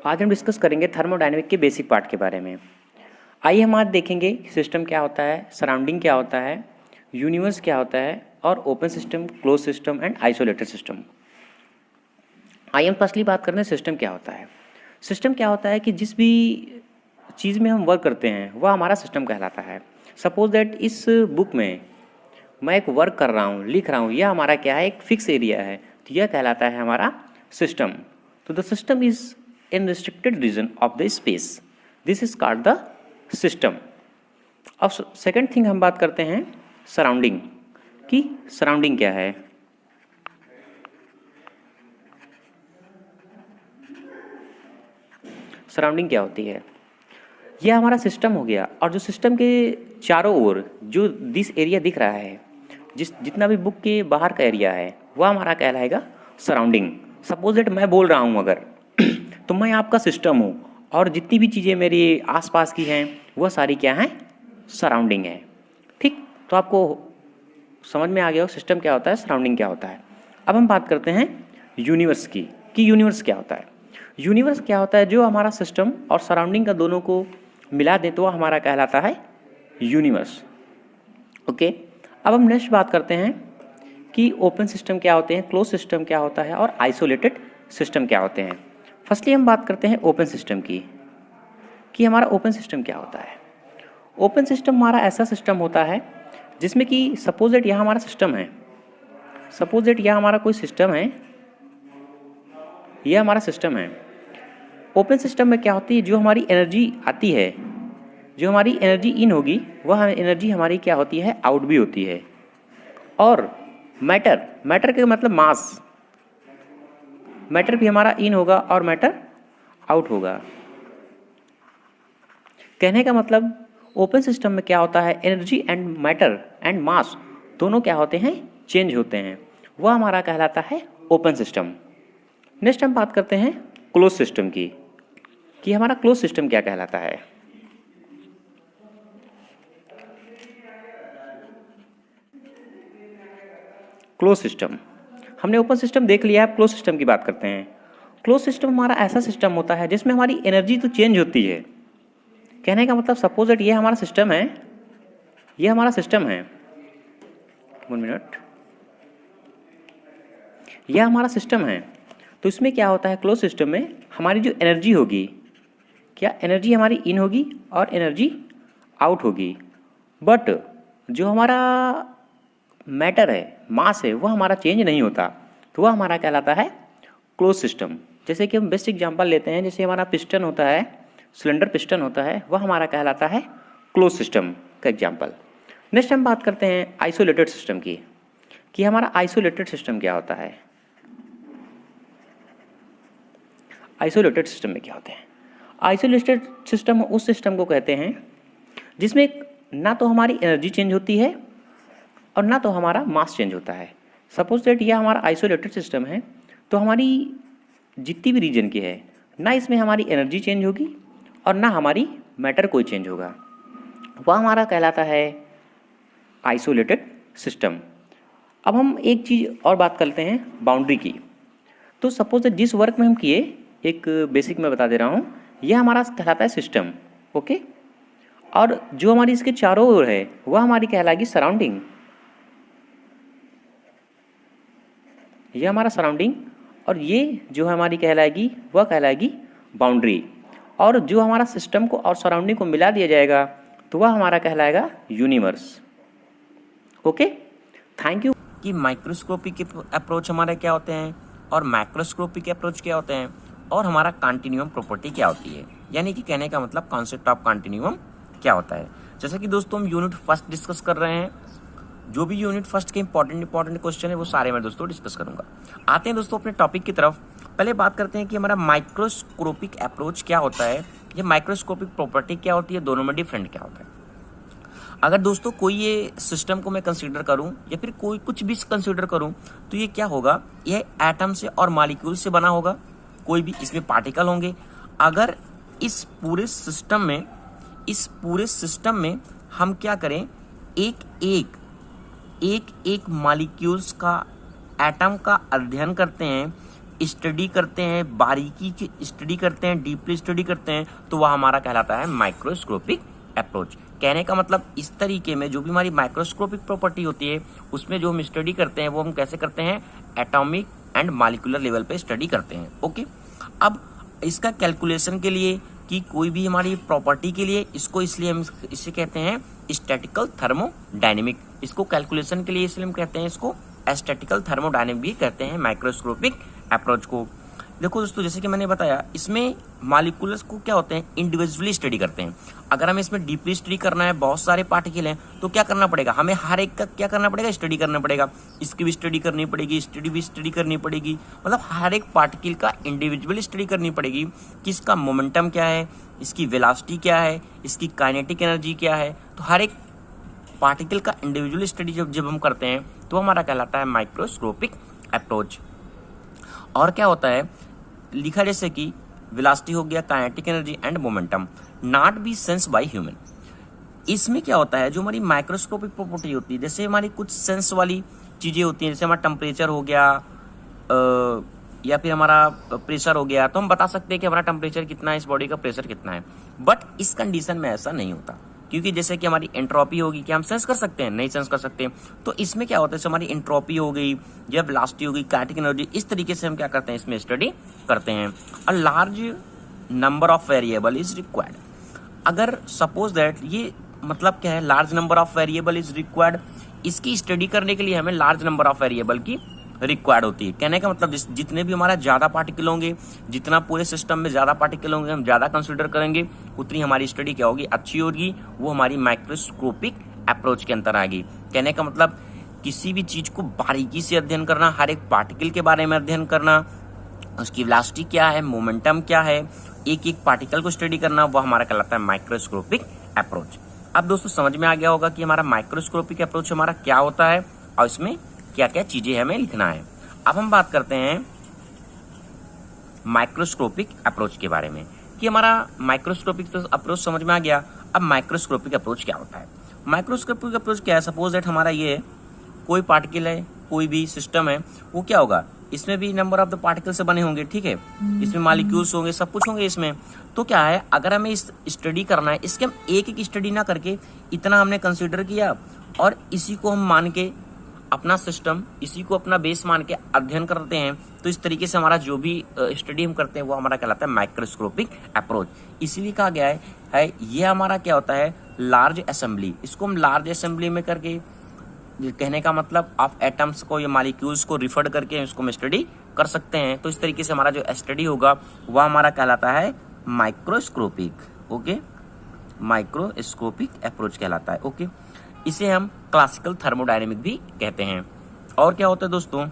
आज हम डिस्कस करेंगे थर्मोडायनेमिक के बेसिक पार्ट के बारे में। आइए हम आज देखेंगे सिस्टम क्या होता है, सराउंडिंग क्या होता है, यूनिवर्स क्या होता है और open system, close system and isolated system. आइए हम फर्स्टली बात करते हैं सिस्टम क्या होता है। सिस्टम क्या होता है कि जिस भी चीज़ में हम वर्क करते हैं वह हमारा सिस्टम कहलाता है। सपोज दैट इस बुक में मैं एक वर्क कर रहा हूँ, लिख रहा हूँ, यह हमारा क्या है, एक फिक्स एरिया है, तो यह कहलाता है हमारा सिस्टम। तो the system is in restricted region of the space, this is called the system. अब सेकेंड थिंग हम बात करते हैं सराउंडिंग की। सराउंडिंग क्या है? सराउंडिंग क्या होती है? यह हमारा सिस्टम हो गया, और जो सिस्टम के चारों ओर जो दिस एरिया दिख रहा है, जितना भी बुक के बाहर का एरिया है, वह हमारा कहलाएगा सराउंडिंग। सपोज दैट मैं बोल रहा हूँ अगर तो मैं आपका सिस्टम हूँ, और जितनी भी चीज़ें मेरे आसपास की हैं वह सारी क्या हैं, सराउंडिंग है। ठीक, तो आपको समझ में आ गया हो सिस्टम क्या होता है, सराउंडिंग क्या होता है। अब हम बात करते हैं यूनिवर्स की, कि यूनिवर्स क्या होता है। यूनिवर्स क्या होता है? जो हमारा सिस्टम और सराउंडिंग का दोनों को मिला दे तो वह हमारा कहलाता है यूनिवर्स। ओके, अब हम नेक्स्ट बात करते हैं कि ओपन सिस्टम क्या होते हैं, क्लोज सिस्टम क्या होता है और आइसोलेटेड सिस्टम क्या होते हैं। फर्स्टली हम बात करते हैं ओपन सिस्टम की, कि हमारा ओपन सिस्टम क्या होता है। ओपन सिस्टम हमारा ऐसा सिस्टम होता है जिसमें कि सपोज दैट यह हमारा सिस्टम है, सपोज दैट यह हमारा कोई सिस्टम है, यह हमारा सिस्टम है। ओपन सिस्टम में क्या होती है, जो हमारी एनर्जी आती है, जो हमारी एनर्जी इन होगी वह एनर्जी हमारी क्या होती है, आउट भी होती है। और मैटर के मतलब मास, मैटर भी हमारा इन होगा और मैटर आउट होगा। कहने का मतलब ओपन सिस्टम में क्या होता है, energy and matter and mass दोनों क्या होते हैं, चेंज होते हैं, वह हमारा कहलाता है ओपन सिस्टम। नेक्स्ट हम बात करते हैं क्लोज सिस्टम की, कि हमारा क्लोज सिस्टम क्या कहलाता है। क्लोज सिस्टम, हमने ओपन सिस्टम देख लिया है, क्लोज सिस्टम की बात करते हैं। क्लोज सिस्टम हमारा ऐसा सिस्टम होता है जिसमें हमारी एनर्जी तो चेंज होती है। कहने का मतलब सपोज दैट ये हमारा सिस्टम है, ये हमारा सिस्टम है, 1 मिनट, यह हमारा सिस्टम है। तो इसमें क्या होता है, क्लोज सिस्टम में हमारी जो एनर्जी होगी, क्या एनर्जी हमारी इन होगी और एनर्जी आउट होगी, बट जो हमारा मैटर है, मास है, वह हमारा चेंज नहीं होता, तो वह हमारा कहलाता है क्लोज सिस्टम। जैसे कि हम बेस्ट एग्जांपल लेते हैं, जैसे हमारा पिस्टन होता है, सिलेंडर पिस्टन होता है, वह हमारा कहलाता है क्लोज सिस्टम का एग्जांपल। नेक्स्ट हम बात करते हैं आइसोलेटेड सिस्टम की, कि हमारा आइसोलेटेड सिस्टम क्या होता है। आइसोलेटेड सिस्टम में क्या होते हैं? आइसोलेटेड सिस्टम उस सिस्टम को कहते हैं जिसमें ना तो हमारी एनर्जी चेंज होती है और ना तो हमारा मास चेंज होता है। सपोज दैट यह हमारा आइसोलेटेड सिस्टम है, तो हमारी जितनी भी रीजन की है, ना इसमें हमारी एनर्जी चेंज होगी और ना हमारी मैटर कोई चेंज होगा, वह हमारा कहलाता है आइसोलेटेड सिस्टम। अब हम एक चीज़ और बात करते हैं बाउंड्री की। तो सपोज दैट जिस वर्क में हम किए, एक बेसिक में बता दे रहा हूँ, यह हमारा कहलाता है सिस्टम। ओके, और जो हमारी इसके चारों ओर है वह हमारी कहलाएगी सराउंडिंग, यह हमारा सराउंडिंग, और ये जो हमारी कहलाएगी वह कहलाएगी बाउंड्री। और जो हमारा सिस्टम को और सराउंडिंग को मिला दिया जाएगा तो वह हमारा कहलाएगा यूनिवर्स। Okay, thank you. कि माइक्रोस्कोपिक अप्रोच हमारे क्या होते हैं और मैक्रोस्कोपिक अप्रोच क्या होते हैं, और हमारा कॉन्टिन्यूम प्रॉपर्टी क्या होती है, यानी कि कहने का मतलब कॉन्सेप्ट ऑफ कॉन्टिन्यूम क्या होता है। जैसे कि दोस्तों हम यूनिट फर्स्ट डिस्कस कर रहे हैं, जो भी यूनिट फर्स्ट के इंपॉर्टेंट क्वेश्चन है वो सारे मैं दोस्तों डिस्कस करूंगा। आते हैं दोस्तों अपने टॉपिक की तरफ। पहले बात करते हैं कि हमारा माइक्रोस्कोपिक अप्रोच क्या होता है, ये माइक्रोस्कोपिक प्रॉपर्टी क्या होती है, दोनों में डिफरेंट क्या होता है। अगर दोस्तों कोई ये सिस्टम को मैं कंसीडर करूं या फिर कोई कुछ भी कंसीडर करूं, तो ये क्या होगा, ये एटम से और मॉलिक्यूल से बना होगा, कोई भी इसमें पार्टिकल होंगे। अगर इस पूरे सिस्टम में हम क्या करें, एक मॉलिक्यूल्स का, एटम का अध्ययन करते हैं, स्टडी करते हैं, बारीकी की स्टडी करते हैं, डीपली स्टडी करते हैं, तो वह हमारा कहलाता है माइक्रोस्कोपिक अप्रोच। कहने का मतलब इस तरीके में जो भी हमारी माइक्रोस्कोपिक प्रॉपर्टी होती है उसमें जो हम स्टडी करते हैं वो हम कैसे करते हैं, एटॉमिक एंड मॉलिक्यूलर लेवल पे स्टडी करते हैं। ओके, अब इसका कैलकुलेशन के लिए कि कोई भी हमारी प्रॉपर्टी के लिए इसको, इसलिए हम इसे कहते हैं स्टैटिकल थर्मोडायनेमिक। इसको कैलकुलेशन के लिए इसलिए हम कहते हैं इसको स्टैटिकल थर्मोडायनेमिक भी कहते हैं माइक्रोस्कोपिक अप्रोच को। देखो दोस्तों, जैसे कि मैंने बताया इसमें मॉलिक्यूल्स को क्या होते हैं, इंडिविजुअली स्टडी करते हैं। अगर हमें इसमें डीपली स्टडी करना है, बहुत सारे पार्टिकल हैं, तो क्या करना पड़ेगा, हमें हर एक का क्या करना पड़ेगा, स्टडी करना पड़ेगा। इसकी भी स्टडी करनी पड़ेगी, स्टडी करनी पड़ेगी, मतलब हर एक पार्टिकल का इंडिविजुअली स्टडी करनी पड़ेगी कि इसका मोमेंटम क्या है, इसकी वेलोसिटी क्या है, इसकी काइनेटिक एनर्जी क्या है। तो हर एक पार्टिकल का इंडिविजुअल स्टडी जब हम करते हैं तो हमारा कहलाता है माइक्रोस्कोपिक अप्रोच। और क्या होता है, लिखा जैसे कि वेलोसिटी हो गया, kinetic energy and momentum not be sense by human. इसमें क्या होता है, जो हमारी माइक्रोस्कोपिक प्रॉपर्टी होती है, जैसे हमारी कुछ सेंस वाली चीजें होती हैं, जैसे हमारा टेम्परेचर हो गया या फिर हमारा प्रेशर हो गया, तो हम बता सकते हैं कि हमारा टेम्परेचर कितना है, इस बॉडी का प्रेशर कितना है। बट इस कंडीशन में ऐसा नहीं होता, क्योंकि जैसे कि हमारी एंट्रोपी होगी, क्या हम सेंस कर सकते हैं, नहीं सेंस कर सकते। तो इसमें क्या होता है, जैसे हमारी एंट्रोपी हो गई या वेलोसिटी हो गई, काइनेटिक एनर्जी, इस तरीके से हम क्या करते हैं, इसमें स्टडी करते हैं। A large number of variable is required. अगर सपोज दैट, ये मतलब क्या है, large number of variable is required, इसकी स्टडी करने के लिए हमें लार्ज नंबर ऑफ वेरिएबल की रिक्वायर्ड होती है। कहने का मतलब जितने भी हमारा ज्यादा पार्टिकल होंगे, जितना पूरे सिस्टम में ज्यादा पार्टिकल होंगे, हम ज्यादा कंसीडर करेंगे, उतनी हमारी स्टडी क्या होगी, अच्छी होगी, वो हमारी माइक्रोस्कोपिक अप्रोच के अंतर आएगी। कहने का मतलब किसी भी चीज को बारीकी से अध्ययन करना, हर एक पार्टिकल के बारे में अध्ययन करना, उसकी वेलोसिटी क्या है, मोमेंटम क्या है, एक एक पार्टिकल को स्टडी करना, वो हमारा कहलाता है माइक्रोस्कोपिक अप्रोच। अब दोस्तों समझ में आ गया होगा कि हमारा माइक्रोस्कोपिक अप्रोच हमारा क्या होता है और इसमें क्या क्या चीजें हमें लिखना है। अब हम बात करते हैं माइक्रोस्कोपिक अप्रोच के बारे में कि हमारा माइक्रोस्कोपिक अप्रोच समझ में आ गया। अब माइक्रोस्कोपिक अप्रोच क्या होता है। माइक्रोस्कोपिक अप्रोच क्या है, सपोज दैट हमारा ये कोई पार्टिकल है, कोई भी सिस्टम है, वो क्या होगा, इसमें भी नंबर ऑफ द पार्टिकल से बने होंगे, ठीक है, इसमें मॉलिक्यूल्स होंगे, सब कुछ होंगे इसमें। तो क्या है, अगर हमें इस स्टडी करना है, इसके हम एक एक स्टडी ना करके इतना हमने कंसीडर किया और इसी को हम मान के अपना सिस्टम, इसी को अपना बेस मान के अध्ययन करते हैं, तो इस तरीके से हमारा जो भी स्टडी हम करते हैं वो हमारा कहलाता है माइक्रोस्कोपिक अप्रोच। इसीलिए कहा गया है ये हमारा क्या होता है, लार्ज असेंबली। इसको हम लार्ज असेंबली में करके, कहने का मतलब ऑफ एटम्स को या मॉलिक्यूल्स को रिफर करके इसको हम स्टडी कर सकते हैं। तो इस तरीके से हमारा जो स्टडी होगा वह हमारा कहलाता है माइक्रोस्कोपिक। ओके, माइक्रोस्कोपिक अप्रोच कहलाता है। ओके, इसे हम क्लासिकल थर्मोडायनेमिक भी कहते हैं। और क्या होता है दोस्तों,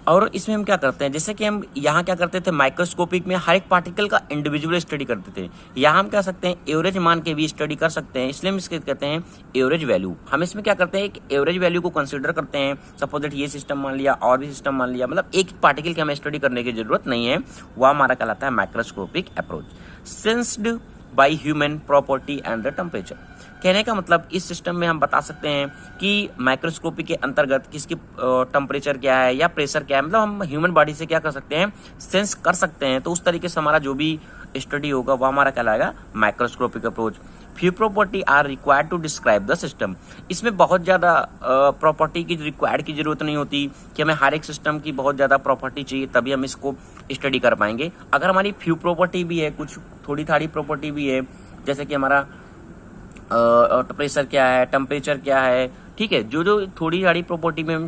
और इसमें हम क्या करते हैं, जैसे कि हम यहाँ क्या करते थे, माइक्रोस्कोपिक में हर एक पार्टिकल का इंडिविजुअल स्टडी करते थे। यहाँ हम कह सकते हैं एवरेज मान के भी स्टडी कर सकते हैं, इसलिए हम इसके कहते हैं एवरेज वैल्यू। हम इसमें क्या करते हैं, एक एवरेज वैल्यू को कंसीडर करते हैं। सपोज दैट ये सिस्टम मान लिया और भी सिस्टम मान लिया, मतलब एक पार्टिकल की हमें स्टडी करने की जरूरत नहीं है, वह हमारा कहलाता है microscopic approach. Sensed by human property and the temperature. कहने का मतलब इस सिस्टम में हम बता सकते हैं कि माइक्रोस्कोपी के अंतर्गत किसकी टेम्परेचर क्या है या प्रेशर क्या है, मतलब हम ह्यूमन बॉडी से क्या कर सकते हैं, सेंस कर सकते हैं। तो उस तरीके से हमारा जो भी स्टडी होगा वो हमारा कहलाएगा microscopic approach. Few property are required to describe the system. इसमें बहुत ज्यादा प्रॉपर्टी की रिक्वायर्ड की जरूरत नहीं होती कि हमें हर एक सिस्टम की बहुत ज्यादा प्रॉपर्टी चाहिए तभी हम इसको स्टडी कर पाएंगे। अगर हमारी फ्यू प्रॉपर्टी भी है, कुछ थोड़ी थाड़ी प्रॉपर्टी भी है, जैसे कि हमारा प्रेशर क्या है, टेम्परेचर क्या है, ठीक है, जो जो थोड़ी थाड़ी प्रॉपर्टी में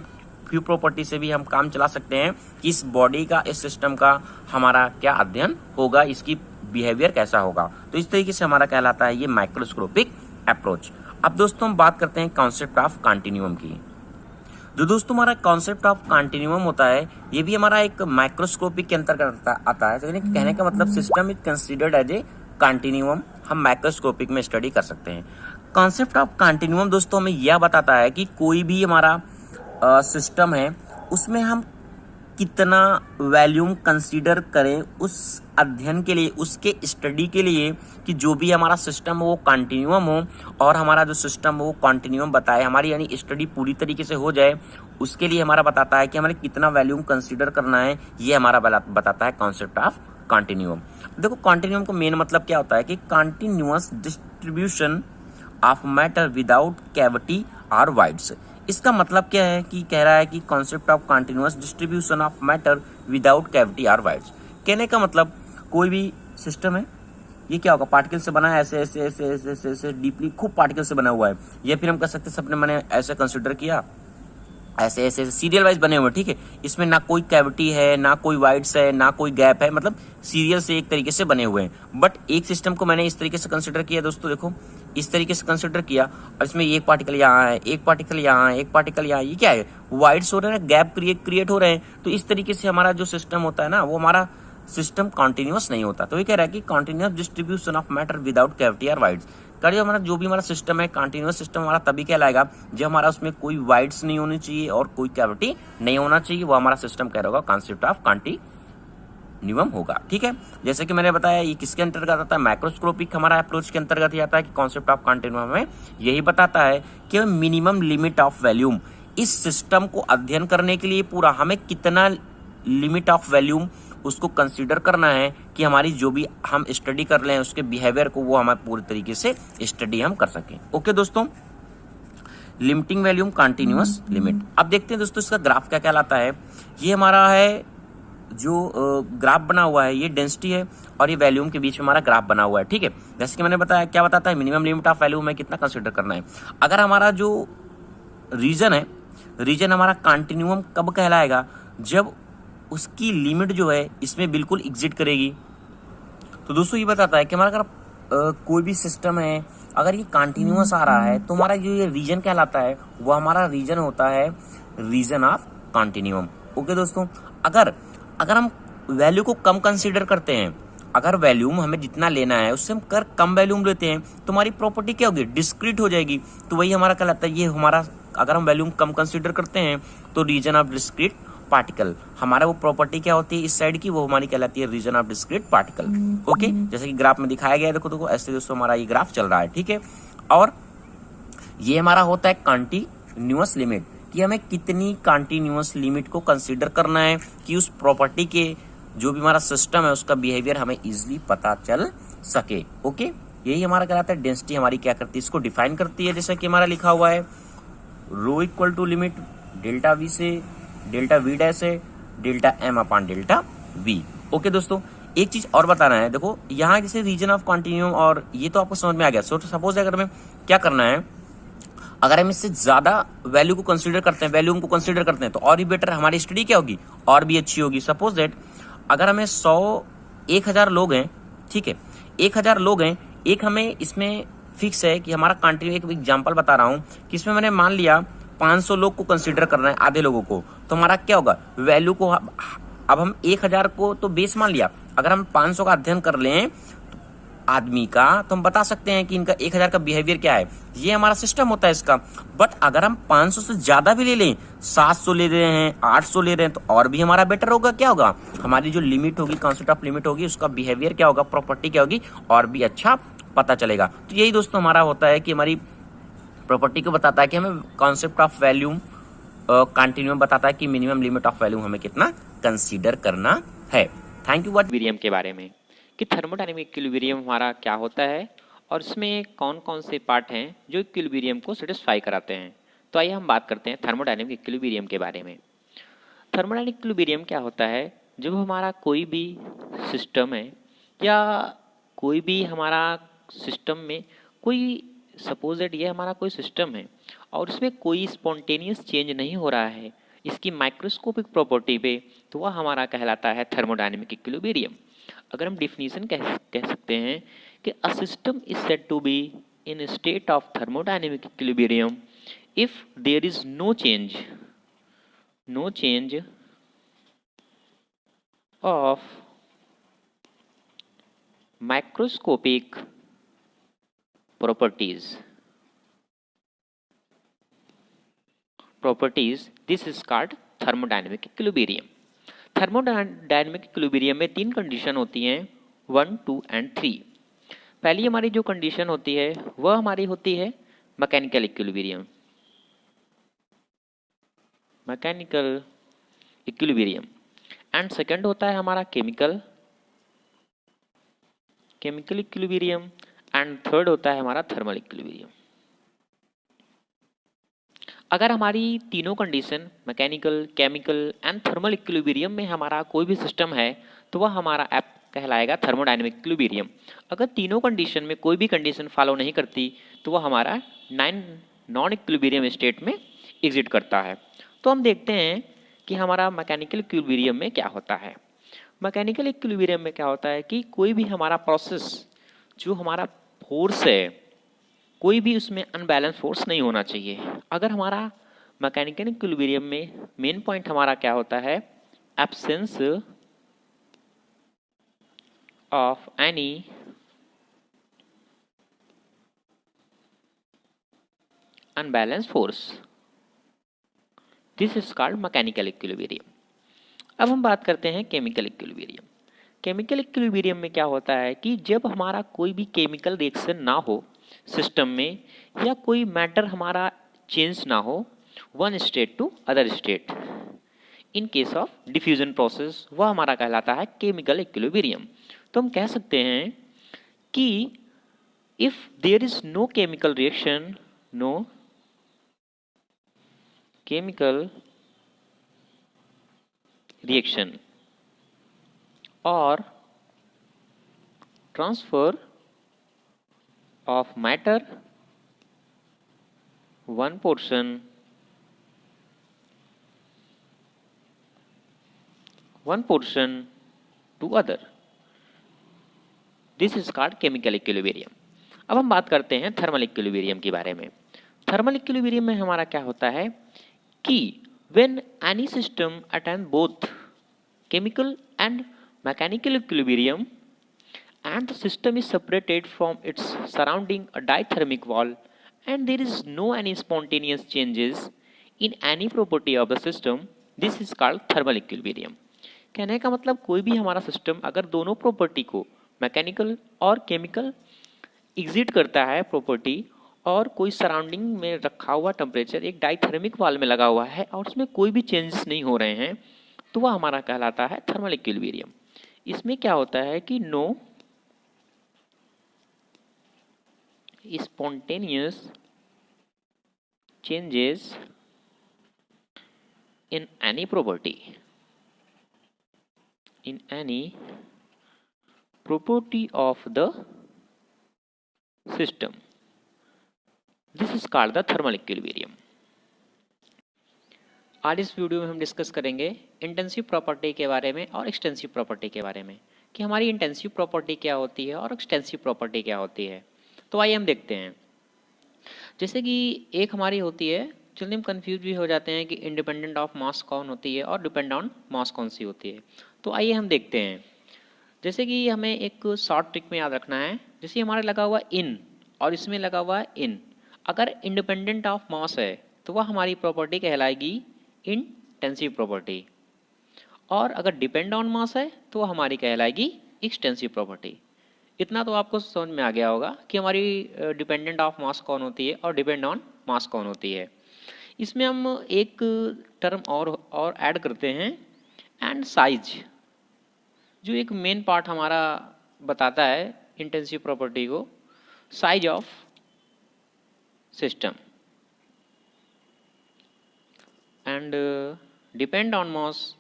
फ्यू प्रॉपर्टी से भी हम काम चला सकते हैं कि इस बॉडी का, इस सिस्टम का हमारा क्या अध्ययन होगा, इसकी बिहेवियर कैसा होगा। तो इस तरीके से हमारा कहलाता है ये माइक्रोस्कोपिक अप्रोच। अब दोस्तों हम बात करते हैं कॉन्सेप्ट ऑफ कंटिन्यूम की। जो दोस्तों हमारा कॉन्सेप्ट ऑफ कंटिन्यूम होता है, ये भी हमारा एक माइक्रोस्कोपिक के अंतर्गत आता है। तो कहने का मतलब system is considered as a continuum, हम माइक्रोस्कोपिक में स्टडी कर सकते हैं। कॉन्सेप्ट ऑफ कंटिन्यूम दोस्तों हमें यह बताता है कि कोई भी हमारा सिस्टम है उसमें हम कितना वॉल्यूम कंसीडर करें उस अध्ययन के लिए, उसके स्टडी के लिए कि जो भी हमारा सिस्टम हो वो कंटिन्यूम हो और हमारा जो सिस्टम हो वो कंटिन्यूम बताए, हमारी यानी स्टडी पूरी तरीके से हो जाए, उसके लिए हमारा बताता है कि हमें कितना वॉल्यूम कंसीडर करना है। ये हमारा बताता है कॉन्सेप्ट ऑफ कंटिन्यूम। देखो कंटिन्यूम का मेन मतलब क्या होता है कि continuous distribution of matter without cavity और वाइड्स। इसका मतलब क्या है कि कह रहा है कि concept of continuous distribution of matter without cavity और वाइड्स। कहने का मतलब कोई भी सिस्टम है, ये क्या होगा, पार्टिकल से बना है, ऐसे ऐसे ऐसे ऐसे ऐसे ऐसे डीपली खूब पार्टिकल से बना हुआ है, या फिर हम कह सकते हैं सबने मैंने ऐसे कंसिडर किया, ऐसे ऐसे सीरियल वाइज बने हुए, ठीक है। इसमें ना कोई कैविटी है, ना कोई वाइड्स है, ना कोई गैप है, मतलब सीरियल से एक तरीके से बने हुए हैं। बट एक सिस्टम को मैंने इस तरीके से कंसिडर किया दोस्तों, देखो इस तरीके से कंसिडर किया और इसमें एक पार्टिकल यहाँ है, एक पार्टिकल यहाँ है, एक पार्टिकल यहाँ, ये क्या है, वाइड्स हो रहे हैं, गैप क्रिएट हो रहे हैं। तो इस तरीके से हमारा जो सिस्टम होता है ना, वो हमारा सिस्टम कॉन्टिन्यूअस नहीं होता। तो ये कह रहा है कि continuous distribution of matter without cavity और वाइड्स। करिए हमारा जो भी हमारा सिस्टम है, कंटिन्यूअस सिस्टम हमारा तभी कहलाएगा जब हमारा उसमें कोई वाइड्स नहीं होनी चाहिए और कोई कैविटी नहीं होना चाहिए, वो हमारा सिस्टम कह रहा होगा कॉन्सेप्ट ऑफ कंटिन्यूम होगा, ठीक है। जैसे कि मैंने बताया ये किसके अंतर्गत आता है, माइक्रोस्कोपिक हमारा अप्रोच के अंतर्गत ही आता है कि कॉन्सेप्ट ऑफ कंटिन्यूम में यही बताता है कि मिनिमम लिमिट ऑफ वॉल्यूम, इस सिस्टम को अध्ययन करने के लिए पूरा हमें कितना लिमिट ऑफ वॉल्यूम उसको कंसीडर करना है कि हमारी जो भी हम स्टडी कर रहे हैं उसके बिहेवियर को वो हमारे पूरी तरीके से स्टडी हम कर सकें। ओके दोस्तों, लिमिटिंग वॉल्यूम कंटिन्यूअस लिमिट। अब देखते हैं दोस्तों इसका ग्राफ क्या कहलाता है। ये हमारा है जो ग्राफ बना हुआ है, ये डेंसिटी है और ये वॉल्यूम के बीच में हमारा ग्राफ बना हुआ है, ठीक है। जैसे कि मैंने बताया क्या बताता है, मिनिमम लिमिट ऑफ वॉल्यूम में कितना कंसीडर करना है। अगर हमारा जो रीजन है, रीजन हमारा कंटिन्यूम कब कहलाएगा, जब उसकी लिमिट जो है इसमें बिल्कुल एग्जिट करेगी। तो दोस्तों ये बताता है कि हमारा अगर कोई भी सिस्टम है अगर ये कंटिन्यूअस आ रहा है तो हमारा जो ये रीजन कहलाता है वो हमारा रीजन होता है रीजन ऑफ कंटिन्यूम। ओके दोस्तों, अगर हम वैल्यू को कम कंसीडर करते हैं, अगर वैल्यूम हमें जितना लेना है उससे हम कम वैल्यूम लेते हैं तो हमारी प्रॉपर्टी क्या होगी, डिस्क्रीट हो जाएगी। तो वही हमारा कहलाता है, ये हमारा अगर हम वैल्यूम कम कंसीडर करते हैं तो रीजन ऑफ डिस्क्रीट पार्टिकल, हमारा वो प्रॉपर्टी क्या होती है इस साइड की, वो हमारी कहलाती है region of discrete particle. Okay, जैसे कि ग्राफ में दिखाया गया है, देखो ऐसे दोस्तों हमारा ये ग्राफ चल रहा है, ठीक है। और ये हमारा होता है कंटिन्यूअस लिमिट, कि हमें कितनी कंटिन्यूअस लिमिट को कंसीडर करना है कि उस प्रॉपर्टी के जो भी हमारा सिस्टम है उसका बिहेवियर हमें इजिली पता चल सके। ओके, यही हमारा कहलाता है डेंसिटी, हमारी क्या करती है, इसको डिफाइन करती है। जैसा कि हमारा लिखा हुआ है rho equal to limit delta V से डेल्टा वी डैश है delta M upon delta V. Okay दोस्तों, एक चीज और बताना है, देखो यहाँ जैसे रीजन ऑफ कंटिन्यूम और ये तो आपको समझ में आ गया। सपोज अगर हमें क्या करना है, अगर हम इससे ज्यादा वैल्यू को कंसीडर करते हैं, वैल्यूम को कंसीडर करते हैं तो और भी बेटर हमारी स्टडी क्या होगी, और भी अच्छी होगी। सपोज दैट अगर हमें 1000 लोग हैं, ठीक है, 1000 लोग हैं, एक हमें इसमें फिक्स है कि हमारा कंटिन्यू, एक एग्जांपल बता रहा हूं कि इसमें मैंने मान लिया 500 लोग को कंसीडर करना है, आधे लोगों को, तो हमारा क्या होगा, वैल्यू को अब हम 1000 को तो बेस मान लिया, अगर हम 500 का अध्ययन कर लें आदमी का तो हम बता सकते हैं कि इनका 1000 का बिहेवियर क्या है, ये हमारा सिस्टम होता है इसका। बट अगर हम 500 से ज्यादा भी ले लें, 700 ले रहे हैं, 800 ले रहे हैं, तो और भी हमारा बेटर होगा। क्या होगा, हमारी जो लिमिट होगी, कॉन्सेप्ट ऑफ लिमिट होगी, उसका बिहेवियर क्या होगा, प्रॉपर्टी क्या होगी, और भी अच्छा पता चलेगा। तो यही दोस्तों हमारा होता है कि हमारी प्रॉपर्टी को बताता है कि हमें कॉन्सेप्ट ऑफ वैल्यूम कंटिन्यूम बताता है कि मिनिमम लिमिट ऑफ वैल्यूम हमें कितना कंसीडर करना है। Thank you. इक्विलिब्रियम के बारे में कि थर्मोडायनेमिक इक्विलिब्रियम हमारा क्या होता है और इसमें कौन कौन से पार्ट हैं जो इक्विलिब्रियम को सेटिस्फाई कराते हैं। तो आइए हम बात करते हैं थर्मोडायनेमिक इक्विलिब्रियम के बारे में। थर्मोडायनेमिक इक्विलिब्रियम क्या होता है, जब हमारा कोई भी सिस्टम है या कोई भी हमारा सिस्टम में कोई, सपोज दैट ये हमारा कोई सिस्टम है और इसमें कोई स्पॉन्टेनियस चेंज नहीं हो रहा है इसकी माइक्रोस्कोपिक प्रॉपर्टी पे, तो वह हमारा कहलाता है थर्मोडायनेमिक इक्विलिब्रियम। अगर हम डिफिनीशन कह सकते हैं कि a system is said to be in state of thermodynamic equilibrium if there is no change of microscopic properties, this is called thermodynamic equilibrium। Thermodynamic equilibrium में 3 कंडीशन होती हैं, 1, 2 एंड 3। पहली हमारी जो कंडीशन होती है वह हमारी होती है mechanical equilibrium, mechanical equilibrium. And second होता है हमारा केमिकल इक्विलिब्रियम। एंड थर्ड होता है हमारा थर्मल इक्विलिब्रियम। अगर हमारी तीनों condition mechanical, chemical and thermal equilibrium में हमारा कोई भी सिस्टम है तो वह हमारा ऐप कहलाएगा थर्मोडायनेमिक इक्विलिब्रियम। अगर तीनों कंडीशन में कोई भी कंडीशन फॉलो नहीं करती तो वह हमारा नॉन इक्विलिब्रियम स्टेट में एग्जिट करता है। तो हम देखते हैं कि हमारा मैकेनिकल इक्विलिब्रियम में क्या होता है। मैकेनिकल इक्विलिब्रियम में क्या होता है कि कोई भी हमारा प्रोसेस, जो हमारा फोर्स है, कोई भी उसमें अनबैलेंस फोर्स नहीं होना चाहिए। अगर हमारा मैकेनिकल इक्विलिब्रियम में मेन पॉइंट हमारा क्या होता है, absence of any unbalance force, this is called mechanical equilibrium. अब हम बात करते हैं केमिकल इक्विलिब्रियम। केमिकल इक्विलिब्रियम में क्या होता है कि जब हमारा कोई भी केमिकल रिएक्शन ना हो सिस्टम में, या कोई मैटर हमारा चेंज ना हो one state to other state, in case of diffusion process, वह हमारा कहलाता है केमिकल इक्विलिब्रियम। तो हम कह सकते हैं कि if there is no chemical reaction, no chemical reaction or transfer of matter one portion to other, this is called chemical equilibrium। अब हम बात करते हैं थर्मल इक्विलिब्रियम के बारे में। थर्मल इक्विलिब्रियम में हमारा क्या होता है कि when any system attain both chemical and mechanical equilibrium and the system is separated from its surrounding a dithermic wall and there is no any spontaneous changes in any property of the system, this is called thermal equilibrium। कहने का मतलब कोई भी हमारा system अगर दोनों property को, mechanical और केमिकल, एग्जिट करता है प्रॉपर्टी, और कोई सराउंडिंग में रखा हुआ टेम्परेचर एक डाइथर्मिक वाल में लगा हुआ है और उसमें कोई भी चेंजेस नहीं हो रहे हैं, तो वह हमारा कहलाता है थर्मल इक्विलिब्रियम। इसमें क्या होता है कि no spontaneous changes in any property, of the system, this is called the thermal equilibrium. आज इस वीडियो में हम डिस्कस करेंगे इंटेंसिव प्रॉपर्टी के बारे में और एक्सटेंसिव प्रॉपर्टी के बारे में, कि हमारी इंटेंसिव प्रॉपर्टी क्या होती है और एक्सटेंसिव प्रॉपर्टी क्या होती है। तो आइए हम देखते हैं। जैसे कि एक हमारी होती है, जल्दी हम कंफ्यूज भी हो जाते हैं कि इंडिपेंडेंट ऑफ मास कौन होती है और डिपेंड ऑन मास कौन सी होती है। तो आइए हम देखते हैं। जैसे कि हमें एक शॉर्ट ट्रिक में याद रखना है, जैसे हमारा लगा हुआ इन और इसमें लगा हुआ है इन, अगर इंडिपेंडेंट ऑफ मास है तो वह हमारी प्रॉपर्टी कहलाएगी इंटेंसिव प्रॉपर्टी, और अगर डिपेंड ऑन मास है तो वह हमारी कहलाएगी एक्सटेंसिव प्रॉपर्टी। इतना तो आपको समझ में आ गया होगा कि हमारी डिपेंडेंट ऑफ मास कौन होती है और डिपेंड ऑन मास कौन होती है। इसमें हम एक टर्म और ऐड करते हैं, एंड साइज, जो एक मेन पार्ट हमारा बताता है इंटेंसिव प्रॉपर्टी को, size of system and depend on mass,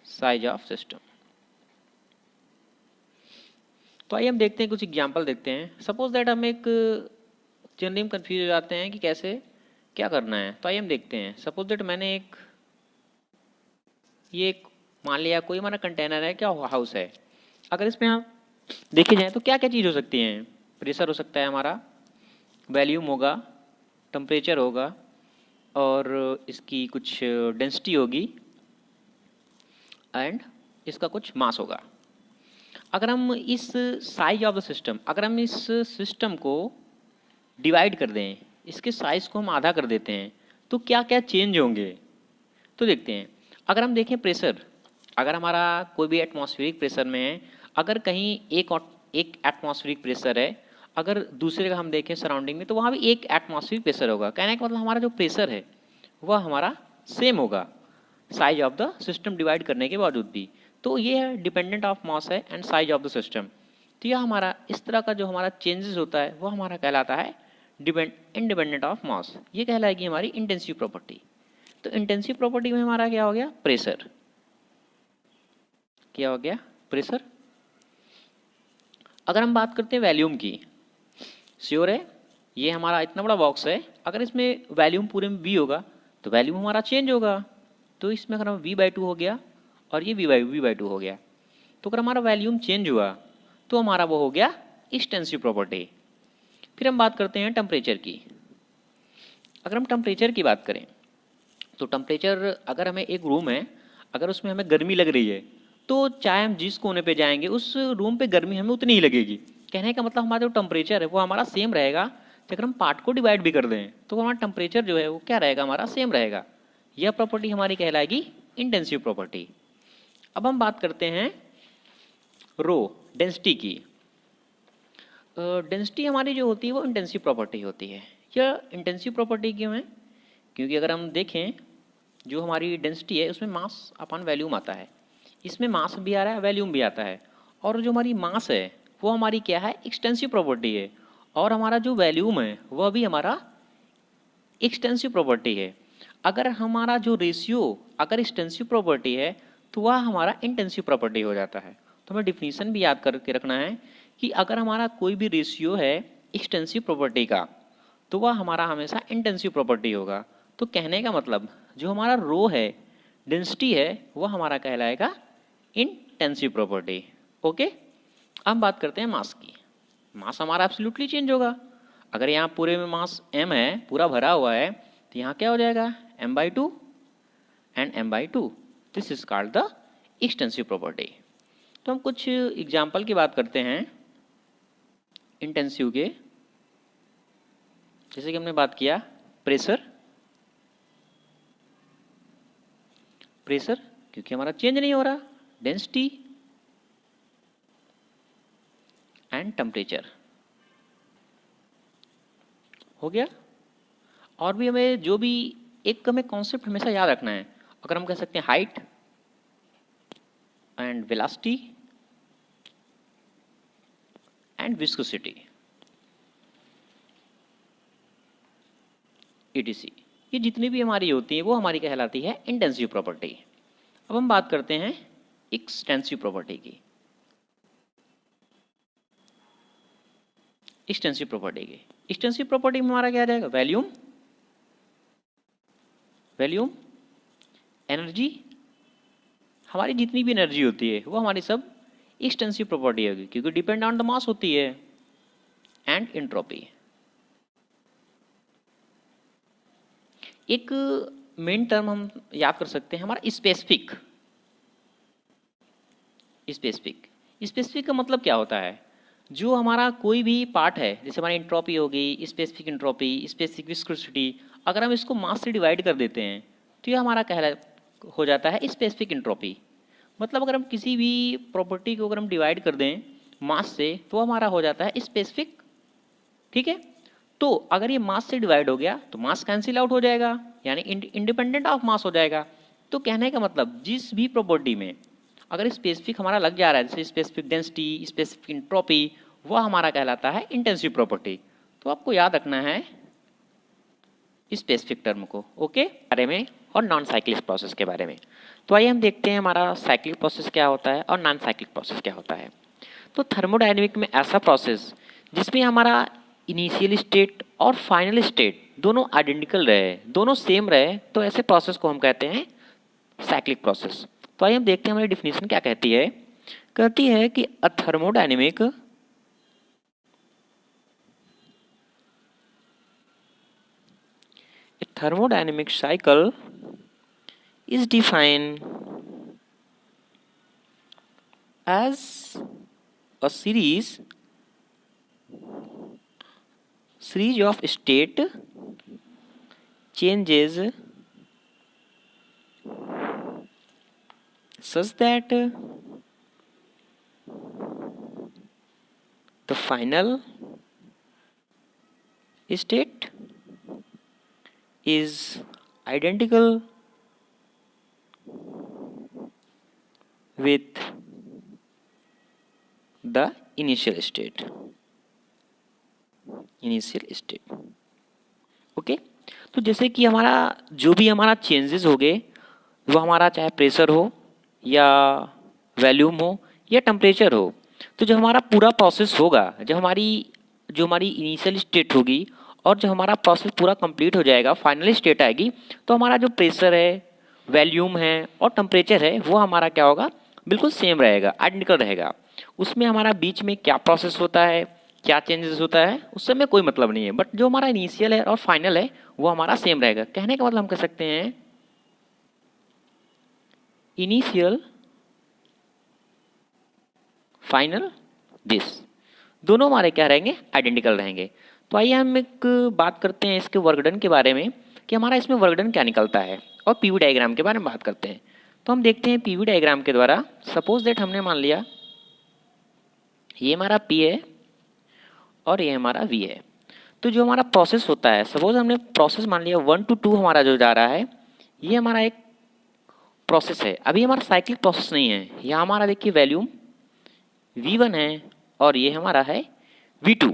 size of system. तो आइए हम देखते हैं, कुछ एग्जांपल देखते हैं। सपोज दैट हम एक जनरली कंफ्यूज हो जाते हैं कि कैसे क्या करना है। तो आइए हम देखते हैं। सपोज दैट मैंने ये मान लिया कोई हमारा कंटेनर है, क्या हाउस है। अगर इसमें हम देखे जाए तो क्या क्या चीज़ हो सकती हैं। प्रेशर हो सकता है हमारा, वॉल्यूम होगा, टेम्परेचर होगा, और इसकी कुछ डेंसिटी होगी, एंड इसका कुछ मास होगा। अगर हम इस साइज ऑफ द सिस्टम, अगर हम इस सिस्टम को डिवाइड कर दें, इसके साइज को हम आधा कर देते हैं, तो क्या क्या चेंज होंगे। तो देखते हैं। अगर हम देखें प्रेशर, अगर हमारा कोई भी एटमॉस्फेरिक प्रेशर में है, अगर कहीं एक एटमॉस्फेरिक प्रेशर है, अगर दूसरे का हम देखें सराउंडिंग में, तो वहाँ भी एक एटमॉस्फेरिक प्रेशर होगा। कहने का मतलब हमारा जो प्रेशर है वह हमारा सेम होगा size of the system divide करने के बावजूद भी। तो ये है डिपेंडेंट ऑफ मास है and size of the system. तो यह हमारा इस तरह का जो हमारा चेंजेस होता है वो हमारा कहलाता है इंडिपेंडेंट ऑफ मास। ये कहलाएगी हमारी इंटेंसिव प्रॉपर्टी। तो इंटेंसिव प्रॉपर्टी में हमारा क्या हो गया, प्रेशर। क्या हो गया, प्रेशर। अगर हम बात करते हैं वॉल्यूम की, श्योर है ये हमारा इतना बड़ा बॉक्स है, अगर इसमें वॉल्यूम पूरे में v होगा तो वॉल्यूम हमारा चेंज होगा। तो इसमें अगर हम v/2 हो गया और ये v/2 हो गया, तो अगर हमारा वॉल्यूम चेंज हुआ तो हमारा वो हो गया एक्सटेंसिव प्रॉपर्टी। फिर हम बात करते हैं टेम्परेचर की। अगर हम टेम्परेचर की बात करें तो टेम्परेचर, अगर हमें एक रूम है, अगर उसमें हमें गर्मी लग रही है तो चाहे हम जिस कोने पे जाएंगे उस रूम पे गर्मी हमें उतनी ही लगेगी। कहने का मतलब हमारा जो टेम्परेचर है वो हमारा सेम रहेगा। अगर हम पार्ट को डिवाइड भी कर दें तो हमारा टेम्परेचर जो है वो क्या रहेगा, हमारा सेम रहेगा। यह प्रॉपर्टी हमारी कहलाएगी इंटेंसिव प्रॉपर्टी। अब हम बात करते हैं रो, डेंसिटी की। डेंसिटी हमारी जो होती है वो इंटेंसिव प्रॉपर्टी होती है। यह इंटेंसिव प्रॉपर्टी क्यों है, क्योंकि अगर हम देखें जो हमारी डेंसिटी है उसमें मास अपॉन वॉल्यूम आता है, इसमें मास भी आ रहा है वॉल्यूम भी आता है। और जो हमारी मास है वो हमारी क्या है, एक्सटेंसिव प्रॉपर्टी है। और हमारा जो वॉल्यूम है वह भी हमारा एक्सटेंसिव प्रॉपर्टी है। अगर हमारा जो रेशियो अगर एक्सटेंसिव प्रॉपर्टी है तो वह हमारा इंटेंसिव प्रॉपर्टी हो जाता है। तो हमें डिफिनीशन भी याद करके रखना है कि अगर हमारा कोई भी रेशियो है एक्सटेंसिव प्रॉपर्टी का तो वह हमारा हमेशा इंटेंसिव प्रॉपर्टी होगा। तो कहने का मतलब जो हमारा रो है, डेंसिटी है, वह हमारा कहलाएगा इंटेंसिव प्रॉपर्टी। ओके, अब हम बात करते हैं मास की। मास हमारा एब्सोल्युटली चेंज होगा। अगर यहाँ पूरे में मास m है, पूरा भरा हुआ है, तो यहाँ क्या हो जाएगा, m/2 and m/2। This is called the extensive property. तो हम कुछ एग्जाम्पल की बात करते हैं इंटेंसिव के। जैसे कि हमने बात किया प्रेशर, प्रेशर क्योंकि हमारा चेंज नहीं हो रहा, डेंसिटी एंड टेम्परेचर हो गया। और भी हमें जो भी एक हमें कॉन्सेप्ट हमेशा याद रखना है, अगर हम कह सकते हैं height and velocity and viscosity etc, ये जितनी भी हमारी होती है वो हमारी कहलाती है इंटेंसिव प्रॉपर्टी। अब हम बात करते हैं एक्सटेंसिव प्रॉपर्टी की। एक्सटेंसिव प्रॉपर्टी की, एक्सटेंसिव प्रॉपर्टी में हमारा क्या आ जाएगा, वॉल्यूम, वॉल्यूम, एनर्जी, हमारी जितनी भी एनर्जी होती है वो हमारी सब एक्सटेंसिव प्रॉपर्टी होगी क्योंकि डिपेंड ऑन द मास होती है, एंड एंट्रोपी। एक मेन टर्म हम याद कर सकते हैं हमारा स्पेसिफिक। स्पेसिफिक, स्पेसिफिक का मतलब क्या होता है, जो हमारा कोई भी पार्ट है, जैसे हमारी एंट्रोपी होगी, स्पेसिफिक एंट्रोपी, स्पेसिफिक विस्कोसिटी, अगर हम इसको मास से डिवाइड कर देते हैं तो ये हमारा हो जाता है स्पेसिफिक एंट्रोपी। मतलब अगर हम किसी भी प्रॉपर्टी को अगर हम डिवाइड कर दें मास से तो हमारा हो जाता है स्पेसिफिक। ठीक है, तो अगर ये मास से डिवाइड हो गया तो मास कैंसिल आउट हो जाएगा, यानी इंडिपेंडेंट ऑफ मास हो जाएगा। तो कहने का मतलब जिस भी प्रॉपर्टी में अगर स्पेसिफिक हमारा लग जा रहा है, जैसे स्पेसिफिक डेंसिटी, स्पेसिफिक एंट्रोपी, वह हमारा कहलाता है इंटेंसिव प्रॉपर्टी। तो आपको याद रखना है स्पेसिफिक टर्म को, ओके, बारे में और नॉन साइक्लिक प्रोसेस के बारे में। तो आइए हम देखते हैं हमारा साइक्लिक प्रोसेस क्या होता है और नॉन साइक्लिक प्रोसेस क्या होता है। तो थर्मोडायनेमिक में ऐसा प्रोसेस जिसमें हमारा इनिशियल स्टेट और फाइनल स्टेट दोनों आइडेंटिकल रहे, दोनों सेम रहे, तो ऐसे प्रोसेस को हम कहते हैं साइक्लिक प्रोसेस। तो आइए हम देखते हैं हमारी डिफिनीशन क्या कहती है। कहती है कि अ thermodynamic thermodynamic cycle is defined as a series of state changes such that the final state is identical with the initial state. Okay तो जैसे कि हमारा जो भी हमारा चेंजेस हो गए, वो हमारा चाहे प्रेशर हो या वॉल्यूम हो या टेम्परेचर हो, तो जब हमारा पूरा प्रोसेस होगा, जब हमारी इनिशियल स्टेट होगी और जब हमारा प्रोसेस पूरा कंप्लीट हो जाएगा, फाइनल स्टेट आएगी, तो हमारा जो प्रेशर है, वॉल्यूम है और टेम्परेचर है, वो हमारा क्या होगा, बिल्कुल सेम रहेगा, आइडेंटिकल रहेगा। उसमें हमारा बीच में क्या प्रोसेस होता है, क्या चेंजेस होता है, उससे हमें कोई मतलब नहीं है, बट जो हमारा इनिशियल है और फाइनल है वो हमारा सेम रहेगा। कहने का मतलब हम कह सकते हैं इनिशियल फाइनल दिस दोनों हमारे क्या रहेंगे, आइडेंटिकल रहेंगे। तो आइए हम एक बात करते हैं इसके वर्क डन के बारे में कि हमारा इसमें वर्क डन क्या निकलता है, और पीवी डायग्राम के बारे में बात करते हैं। तो हम देखते हैं पीवी डायग्राम के द्वारा, सपोज दैट हमने मान लिया ये हमारा पी है और ये हमारा वी है। तो जो हमारा प्रोसेस होता है, सपोज हमने प्रोसेस मान लिया 1 to 2 हमारा जो जा रहा है, ये हमारा एक प्रोसेस है। अभी हमारा साइक्लिक प्रोसेस नहीं है, यहाँ हमारा देखिए वॉल्यूम V1 है और ये हमारा है V2।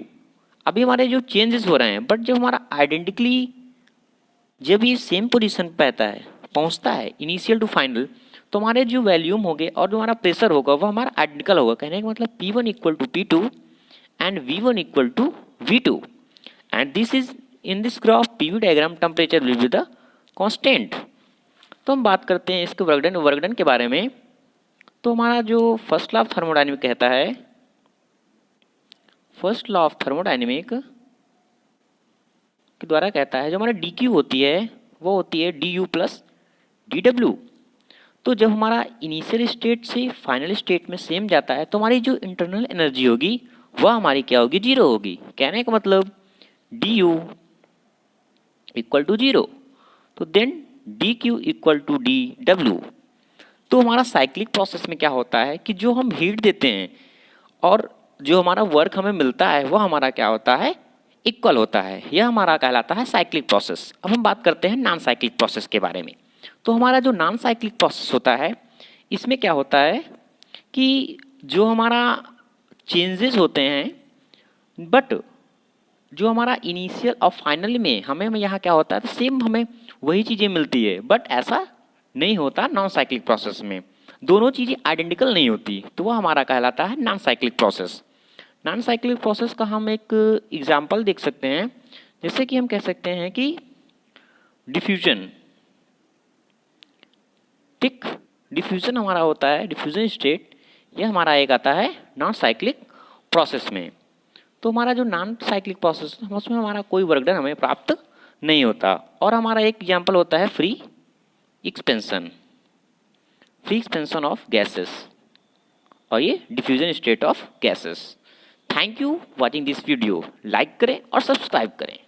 अभी हमारे जो चेंजेस हो रहे हैं, बट जब हमारा आइडेंटिकली जब ये सेम पोजीशन पे आता है, पहुँचता है इनिशियल टू फाइनल, तो हमारे जो वॉल्यूम होंगे और जो हमारा प्रेशर होगा वो हमारा आइडेंटिकल होगा। कहने का मतलब P1 equal to P2 and V1 equal to V2, and this is in this graph PV diagram temperature will be the constant। तो हम बात करते हैं इसके वर्क डन के बारे में। तो हमारा जो फर्स्ट लॉ ऑफ थर्मोडायनेमिक कहता है, फर्स्ट लॉ ऑफ थर्मोडायनेमिक के द्वारा कहता है जो हमारा dQ होती है वो होती है du प्लस dw। तो जब हमारा इनिशियल स्टेट से फाइनल स्टेट में सेम जाता है, तो हमारी जो इंटरनल एनर्जी होगी वह हमारी क्या होगी, जीरो होगी। कहने का मतलब du इक्वल टू जीरो, तो then dq equal to dw। तो हमारा साइक्लिक प्रोसेस में क्या होता है कि जो हम हीट देते हैं और जो हमारा वर्क हमें मिलता है वो हमारा क्या होता है, इक्वल होता है। यह हमारा कहलाता है साइक्लिक प्रोसेस। अब हम बात करते हैं नॉन साइक्लिक प्रोसेस के बारे में। तो हमारा जो नॉन साइक्लिक प्रोसेस होता है, इसमें क्या होता है कि जो हमारा चेंजेस होते हैं, बट जो हमारा इनिशियल और फाइनल में हमें यहाँ क्या होता है, तो सेम हमें वही चीज़ें मिलती है, बट ऐसा नहीं होता नॉन साइक्लिक प्रोसेस में। दोनों चीज़ें आइडेंटिकल नहीं होती, तो वह हमारा कहलाता है non cyclic process. Non cyclic process का हम एक एग्जाम्पल देख सकते हैं, जैसे कि हम कह सकते हैं कि डिफ्यूजन। ठीक, डिफ्यूजन हमारा होता है, डिफ्यूजन स्टेट, यह हमारा एक आता है नॉन साइक्लिक प्रोसेस में। तो हमारा जो नॉन साइक्लिक प्रोसेस है उसमें हमारा कोई वर्क डन हमें प्राप्त नहीं होता। और हमारा एक एग्जाम्पल होता है फ्री एक्सपेंशन ऑफ गैसेस, और ये diffusion state of gases. Thank you watching this video. Like करें और सब्सक्राइब करें।